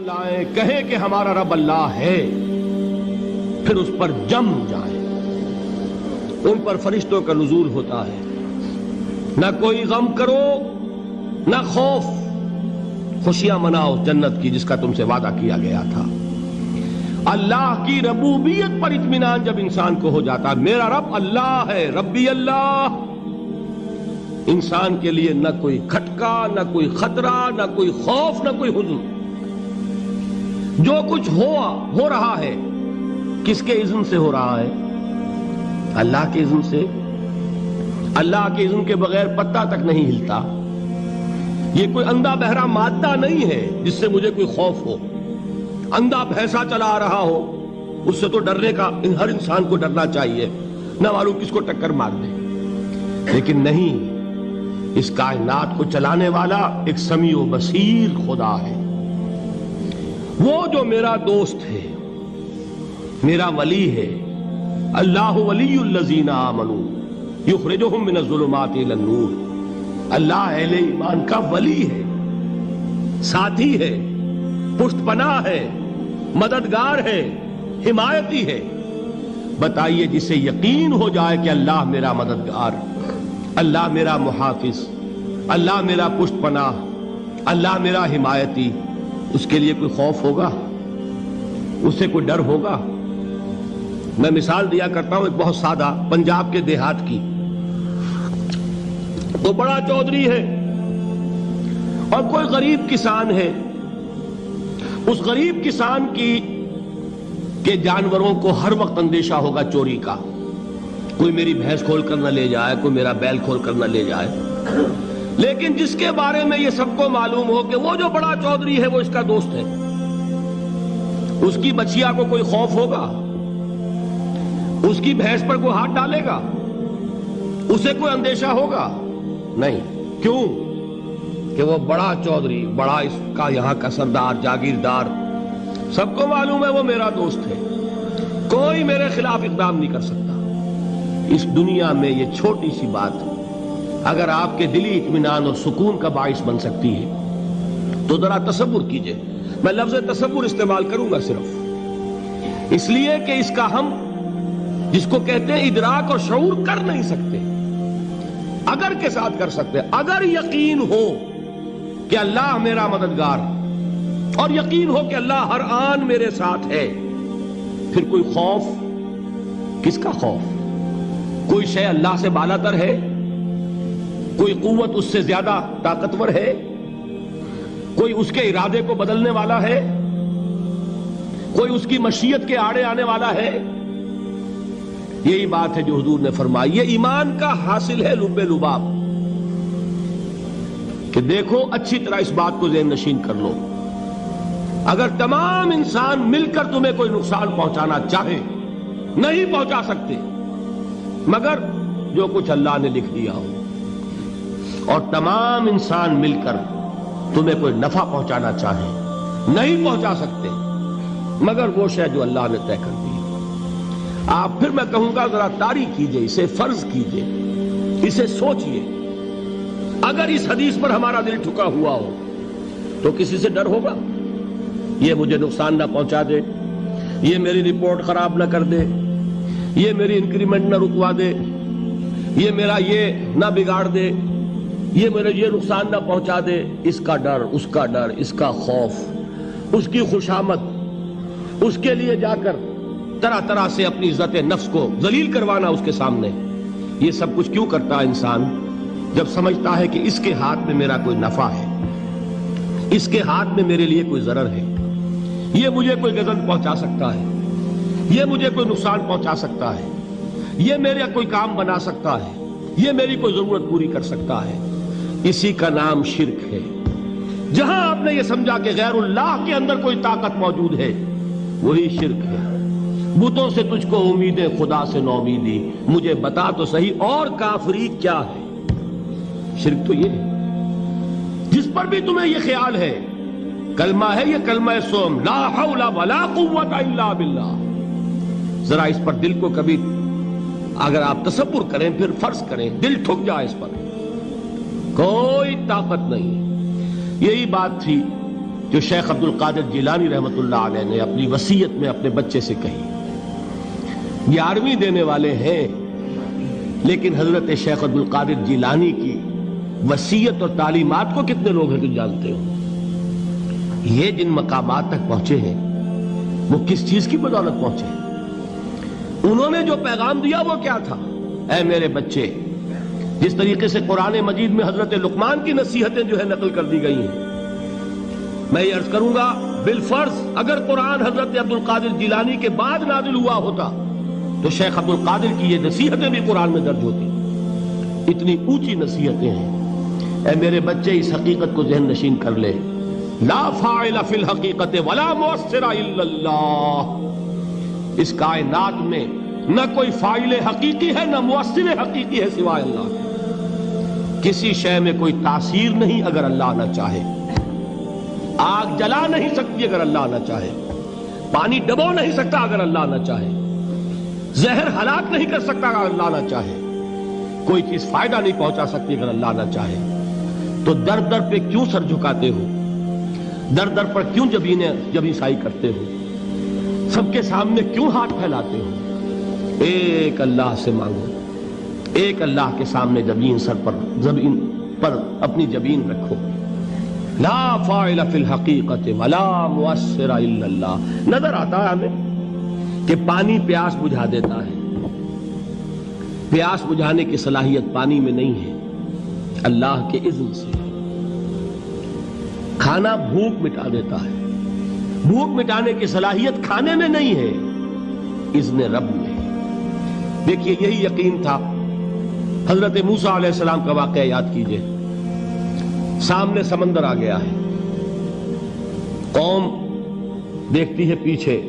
لائیں کہیں کہ ہمارا رب اللہ ہے، پھر اس پر جم جائیں۔ ان پر فرشتوں کا نزول ہوتا ہے، نہ کوئی غم کرو نہ خوف، خوشیاں مناؤ جنت کی جس کا تم سے وعدہ کیا گیا تھا۔ اللہ کی ربوبیت پر اطمینان جب انسان کو ہو جاتا، میرا رب اللہ ہے، ربی اللہ، انسان کے لیے نہ کوئی کھٹکا، نہ کوئی خطرہ، نہ کوئی خوف، نہ کوئی حزن۔ جو کچھ ہو رہا ہے کس کے اذن سے ہو رہا ہے؟ اللہ کے اذن سے۔ اللہ کے اذن کے بغیر پتا تک نہیں ہلتا۔ یہ کوئی اندھا بہرا مادہ نہیں ہے جس سے مجھے کوئی خوف ہو۔ اندھا بھینسا چلا آ رہا ہو اس سے تو ڈرنے کا ہر انسان کو ڈرنا چاہیے، نہ معلوم کس کو ٹکر مار دے۔ لیکن نہیں، اس کائنات کو چلانے والا ایک سمیع و بصیر خدا ہے، وہ جو میرا دوست ہے، میرا ولی ہے۔ اللہ ولی الذین آمنوا یخرجہم من الظلمات الی النور۔ اللہ اہل ایمان کا ولی ہے، ساتھی ہے، پشت پناہ ہے، مددگار ہے، حمایتی ہے۔ بتائیے جسے یقین ہو جائے کہ اللہ میرا مددگار، اللہ میرا محافظ، اللہ میرا پشت پناہ، اللہ میرا حمایتی، اس کے لیے کوئی خوف ہوگا؟ اس سے کوئی ڈر ہوگا؟ میں مثال دیا کرتا ہوں ایک بہت سادہ پنجاب کے دیہات کی۔ تو بڑا چودھری ہے اور کوئی غریب کسان ہے۔ اس غریب کسان کے جانوروں کو ہر وقت اندیشہ ہوگا چوری کا، کوئی میری بھینس کھول کر نہ لے جائے، کوئی میرا بیل کھول کر نہ لے جائے۔ لیکن جس کے بارے میں یہ سب کو معلوم ہو کہ وہ جو بڑا چودھری ہے وہ اس کا دوست ہے، اس کی بچیا کو کوئی خوف ہوگا؟ اس کی بھینس پر کوئی ہاتھ ڈالے گا؟ اسے کوئی اندیشہ ہوگا؟ نہیں۔ کیوں؟ کہ وہ بڑا چودھری، بڑا اس کا یہاں کا سردار، جاگیردار، سب کو معلوم ہے وہ میرا دوست ہے، کوئی میرے خلاف اقدام نہیں کر سکتا۔ اس دنیا میں یہ چھوٹی سی بات اگر آپ کے دلی اطمینان اور سکون کا باعث بن سکتی ہے تو ذرا تصور کیجئے۔ میں لفظ تصور استعمال کروں گا صرف اس لیے کہ اس کا ہم جس کو کہتے ہیں ادراک اور شعور کر نہیں سکتے، اگر کے ساتھ کر سکتے۔ اگر یقین ہو کہ اللہ میرا مددگار اور یقین ہو کہ اللہ ہر آن میرے ساتھ ہے، پھر کوئی خوف؟ کس کا خوف؟ کوئی شے اللہ سے بالا تر ہے؟ کوئی قوت اس سے زیادہ طاقتور ہے؟ کوئی اس کے ارادے کو بدلنے والا ہے؟ کوئی اس کی مشیت کے آڑے آنے والا ہے؟ یہی بات ہے جو حضور نے فرمائی۔ یہ ایمان کا حاصل ہے لب لباب، کہ دیکھو اچھی طرح اس بات کو ذہن نشین کر لو، اگر تمام انسان مل کر تمہیں کوئی نقصان پہنچانا چاہے نہیں پہنچا سکتے، مگر جو کچھ اللہ نے لکھ دیا ہو، اور تمام انسان مل کر تمہیں کوئی نفع پہنچانا چاہے نہیں پہنچا سکتے، مگر وہ شے جو اللہ نے طے کر دی۔ آپ پھر میں کہوں گا ذرا طاری کیجئے، اسے فرض کیجئے، اسے سوچئے۔ اگر اس حدیث پر ہمارا دل ٹھکا ہوا ہو تو کسی سے ڈر ہوگا؟ یہ مجھے نقصان نہ پہنچا دے، یہ میری رپورٹ خراب نہ کر دے، یہ میری انکریمنٹ نہ رکوا دے، یہ میرا یہ نہ بگاڑ دے، یہ میرے یہ نقصان نہ پہنچا دے۔ اس کا ڈر، اس کا ڈر، اس کا خوف، اس کی خوشامد، اس کے لیے جا کر طرح طرح سے اپنی عزت نفس کو ذلیل کروانا اس کے سامنے، یہ سب کچھ کیوں کرتا ہے انسان؟ جب سمجھتا ہے کہ اس کے ہاتھ میں میرا کوئی نفع ہے، اس کے ہاتھ میں میرے لیے کوئی ضرر ہے، یہ مجھے کوئی غضب پہنچا سکتا ہے، یہ مجھے کوئی نقصان پہنچا سکتا ہے، یہ میرا کوئی کام بنا سکتا ہے، یہ میری کوئی ضرورت پوری کر سکتا ہے، اسی کا نام شرک ہے۔ جہاں آپ نے یہ سمجھا کہ غیر اللہ کے اندر کوئی طاقت موجود ہے، وہی شرک ہے۔ بتوں سے تجھ کو امیدیں، خدا سے نومیدی، مجھے بتا تو صحیح اور کافری کیا ہے؟ شرک تو یہ ہے جس پر بھی تمہیں یہ خیال ہے، کلمہ ہے یہ کلمہ سوم، لا حول ولا قوت الا باللہ، ذرا اس پر دل کو کبھی اگر آپ تصور کریں، پھر فرض کریں، دل ٹھک جائے اس پر، کوئی طاقت نہیں۔ یہی بات تھی جو شیخ عبد القادر جیلانی رحمۃ اللہ علیہ نے اپنی وصیت میں اپنے بچے سے کہی. 11ویں دینے والے ہیں، لیکن حضرت شیخ عبد القادر جیلانی کی وصیت اور تعلیمات کو کتنے لوگ ہیں جو جانتے ہو؟ یہ جن مقامات تک پہنچے ہیں وہ کس چیز کی بدولت پہنچے ہیں؟ انہوں نے جو پیغام دیا وہ کیا تھا؟ اے میرے بچے، جس طریقے سے قرآن مجید میں حضرت لقمان کی نصیحتیں جو ہے نقل کر دی گئی ہیں، میں یہ عرض کروں گا بالفرض اگر قرآن حضرت عبد القادر جیلانی کے بعد نازل ہوا ہوتا تو شیخ عبد القادر کی یہ نصیحتیں بھی قرآن میں درج ہوتی. اتنی اونچی نصیحتیں ہیں. اے میرے بچے، اس حقیقت کو ذہن نشین کر لے، لا فاعل فی الحقیقت ولا مؤثر الا اللہ. اس کائنات میں نہ کوئی فاعل حقیقی ہے نہ مؤثر حقیقی ہے سوائے اللہ کے. کسی شے میں کوئی تاثیر نہیں اگر اللہ نہ چاہے. آگ جلا نہیں سکتی اگر اللہ نہ چاہے. پانی ڈبو نہیں سکتا اگر اللہ نہ چاہے. زہر ہلاک نہیں کر سکتا اگر اللہ نہ چاہے. کوئی چیز فائدہ نہیں پہنچا سکتی اگر اللہ نہ چاہے. تو در در پہ کیوں سر جھکاتے ہو؟ در در پر کیوں جبیں سائی کرتے ہو؟ سب کے سامنے کیوں ہاتھ پھیلاتے ہو؟ ایک اللہ سے مانگو. ایک اللہ کے سامنے زمین پر اپنی جبین رکھو. لا فاعل فی الحقیقت ولا مؤثر الا اللہ. نظر آتا ہے ہمیں کہ پانی پیاس بجھا دیتا ہے. پیاس بجھانے کی صلاحیت پانی میں نہیں ہے، اللہ کے اذن سے. کھانا بھوک مٹا دیتا ہے، بھوک مٹانے کی صلاحیت کھانے میں نہیں ہے، اذن رب میں. دیکھیے یہی یقین تھا. حضرت موسیٰ علیہ السلام کا واقعہ یاد کیجئے. سامنے سمندر آ گیا ہے، قوم دیکھتی ہے پیچھے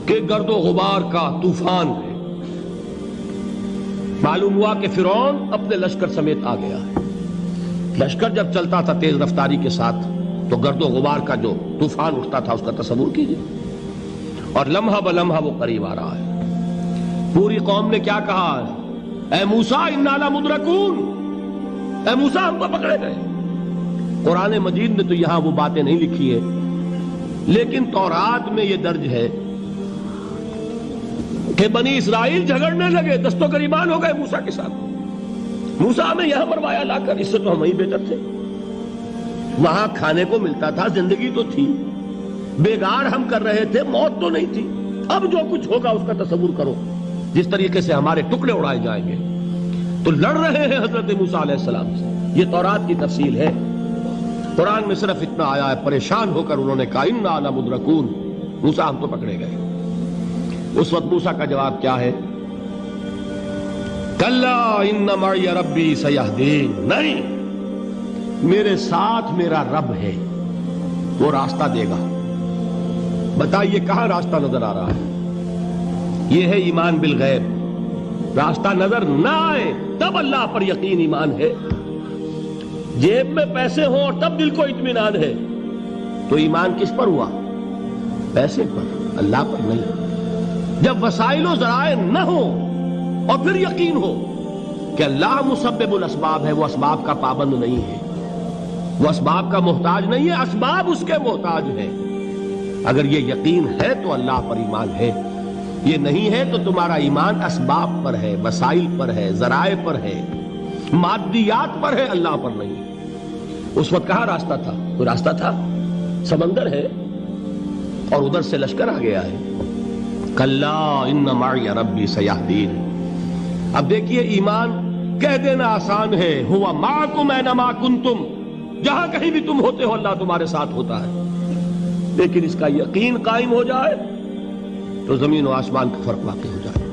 کہ گرد و غبار کا طوفان ہے. معلوم ہوا کہ فرعون اپنے لشکر سمیت آ گیا ہے. لشکر جب چلتا تھا تیز رفتاری کے ساتھ تو گرد و غبار کا جو طوفان اٹھتا تھا اس کا تصور کیجئے. اور لمحہ بلمحہ وہ قریب آ رہا ہے. پوری قوم نے کیا کہا ہے؟ اے موسیٰ انا لمدرکون. اے موسیٰ ہم کو پکڑے گئے. قرآن مجید نے تو یہاں وہ باتیں نہیں لکھی ہے، لیکن تورات میں یہ درج ہے کہ بنی اسرائیل جھگڑنے لگے، دست و گریبان ہو گئے موسیٰ کے ساتھ. موسیٰ ہمیں یہاں مروایا لا کر، اس سے تو ہم ہی بہتر تھے. وہاں کھانے کو ملتا تھا، زندگی تو تھی، بیگار ہم کر رہے تھے، موت تو نہیں تھی. اب جو کچھ ہوگا اس کا تصور کرو، جس طریقے سے ہمارے ٹکڑے اڑائے جائیں گے. تو لڑ رہے ہیں حضرت موسیٰ علیہ السلام سے. یہ تورات کی تفصیل ہے. قرآن میں صرف اتنا آیا ہے، پریشان ہو کر انہوں نے کہا انا لمدرکون. موسیٰ ہم تو پکڑے گئے. اس وقت موسیٰ کا جواب کیا ہے؟ کلا ان معی ربی سیہدین. نہیں، میرے ساتھ میرا رب ہے، وہ راستہ دے گا. بتائیے کہاں راستہ نظر آ رہا ہے؟ یہ ہے ایمان بالغیب. راستہ نظر نہ آئے تب اللہ پر یقین ایمان ہے. جیب میں پیسے ہوں اور تب دل کو اطمینان ہے تو ایمان کس پر ہوا؟ پیسے پر، اللہ پر نہیں. جب وسائل و ذرائع نہ ہو اور پھر یقین ہو کہ اللہ مسبب الاسباب ہے، وہ اسباب کا پابند نہیں ہے، وہ اسباب کا محتاج نہیں ہے، اسباب اس کے محتاج ہیں. اگر یہ یقین ہے تو اللہ پر ایمان ہے. یہ نہیں ہے تو تمہارا ایمان اسباب پر ہے، وسائل پر ہے، ذرائع پر ہے، مادیات پر ہے، اللہ پر نہیں. اس وقت کہاں راستہ تھا؟ کوئی راستہ تھا؟ سمندر ہے اور ادھر سے لشکر آ گیا ہے. کلا ان معی ربی سیہدین. اب دیکھیے ایمان کہہ دینا آسان ہے، ہوا معکم اینما کنتم. جہاں کہیں بھی تم ہوتے ہو اللہ تمہارے ساتھ ہوتا ہے. لیکن اس کا یقین قائم ہو جائے تو زمین و آسمان کا فرق واقع ہو جائے.